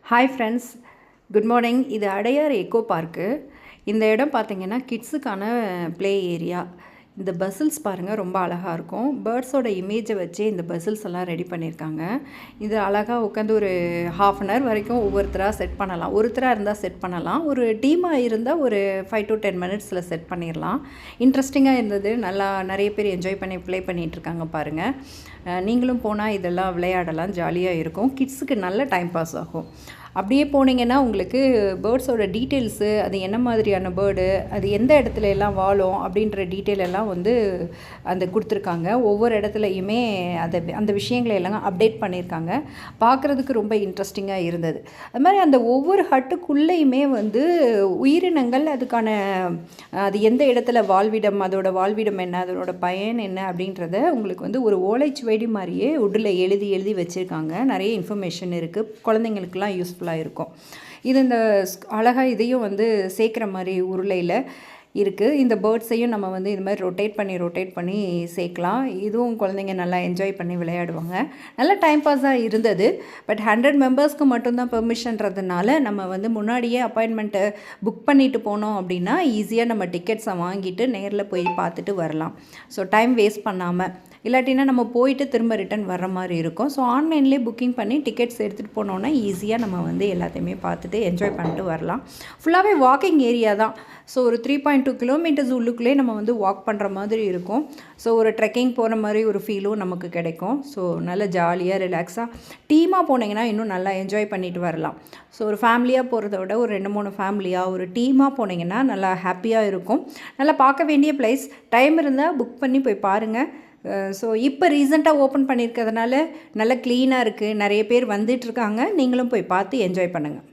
Hi friends, good morning. இது Adyar echo park. இந்த இடம் பார்த்திங்கன்னா கிட்ஸுக்கான ப்ளே ஏரியா. இந்த பசில்ஸ் பாருங்கள், ரொம்ப அழகாக இருக்கும். பேர்ட்ஸோட இமேஜை வச்சு இந்த பசில்ஸ் எல்லாம் ரெடி பண்ணியிருக்காங்க. இது அழகாக உட்காந்து ஒரு ½ அன் ஹவர் வரைக்கும் ஒவ்வொருத்தராக செட் பண்ணலாம். ஒருத்தராக இருந்தால் செட் பண்ணலாம். ஒரு டீமாக இருந்தால் ஒரு 5 to 10 மினிட்ஸில் செட் பண்ணிடலாம். இன்ட்ரெஸ்டிங்காக இருந்தது. நல்லா நிறைய பேர் என்ஜாய் பண்ணி ப்ளே பண்ணிகிட்ருக்காங்க பாருங்கள். நீங்களும் போனால் இதெல்லாம் விளையாடலாம், ஜாலியாக இருக்கும். கிட்ஸுக்கு நல்ல டைம் பாஸ் ஆகும். அப்படியே போனீங்கன்னா உங்களுக்கு பேர்ட்ஸோட டீட்டெயில்ஸு, அது என்ன மாதிரியான பேர்டு, அது எந்த இடத்துல எல்லாம் வாழும் அப்படின்ற டீட்டெயில் எல்லாம் வந்து அந்த கொடுத்துருக்காங்க. ஒவ்வொரு இடத்துலையுமே அந்த விஷயங்களை எல்லாம் அப்டேட் பண்ணியிருக்காங்க. பார்க்குறதுக்கு ரொம்ப இன்ட்ரெஸ்டிங்காக இருந்தது. அது மாதிரி அந்த ஒவ்வொரு ஹட்டுக்குள்ளேயுமே வந்து உயிரினங்கள், அதுக்கான அது எந்த இடத்துல வாழ்விடம், அதோட வாழ்விடம் என்ன, அதோட பயன் என்ன அப்படின்றத உங்களுக்கு வந்து ஒரு ஓலைச்சுவடி மாதிரியே உட்டில் எழுதி வச்சுருக்காங்க. நிறைய இன்ஃபர்மேஷன் இருக்குது. குழந்தைங்களுக்கெல்லாம் யூஸ்ஃபுல்லாக இருக்கும். இது இந்த அழகாக இதையும் வந்து சேர்க்குற மாதிரி உருளையில் இருக்குது. இந்த பேர்ட்ஸையும் நம்ம வந்து இது மாதிரி ரொட்டேட் பண்ணி சேர்க்கலாம். இதுவும் குழந்தைங்க நல்லா என்ஜாய் பண்ணி விளையாடுவாங்க. நல்ல டைம் பாஸாக இருந்தது. பட் 100 மெம்பர்ஸ்க்கு மட்டும்தான் பெர்மிஷன்றதுனால நம்ம வந்து முன்னாடியே அப்பாயின்மெண்ட்டை புக் பண்ணிட்டு போனோம் அப்படின்னா ஈஸியாக நம்ம டிக்கெட்ஸை வாங்கிட்டு நேரில் போய் பார்த்துட்டு வரலாம். ஸோ டைம் வேஸ்ட் பண்ணாமல், இல்லாட்டினா நம்ம போயிட்டு திரும்ப ரிட்டன் வர்ற மாதிரி இருக்கும். ஸோ ஆன்லைன்லேயே புக்கிங் பண்ணி டிக்கெட்ஸ் எடுத்துகிட்டு போனோன்னா ஈஸியாக நம்ம வந்து எல்லாத்தையுமே பார்த்துட்டு என்ஜாய் பண்ணிட்டு வரலாம். ஃபுல்லாகவே வாக்கிங் ஏரியா தான். ஸோ ஒரு 3.2 கிலோமீட்டர்ஸ் உள்ளுக்குள்ளே நம்ம வந்து வாக் பண்ணுற மாதிரி இருக்கும். ஸோ ஒரு ட்ரெக்கிங் போகிற மாதிரி ஒரு ஃபீலும் நமக்கு கிடைக்கும். ஸோ நல்ல ஜாலியாக ரிலாக்ஸாக டீமாக போனீங்கன்னா இன்னும் நல்லா என்ஜாய் பண்ணிட்டு வரலாம். ஸோ ஒரு ஃபேமிலியாக போகிறத விட ஒரு 2-3 ஃபேமிலியாக ஒரு டீமாக போனீங்கன்னா நல்லா ஹாப்பியாக இருக்கும். நல்லா பார்க்க வேண்டிய பிளேஸ். டைம் இருந்தால் புக் பண்ணி போய் பாருங்கள். ஸோ இப்போ ரீசெண்டாக ஓப்பன் பண்ணியிருக்கிறதுனால நல்லா க்ளீனாக இருக்குது. நிறைய பேர் வந்துட்டுருக்காங்க. நீங்களும் போய் பார்த்து என்ஜாய் பண்ணுங்கள்.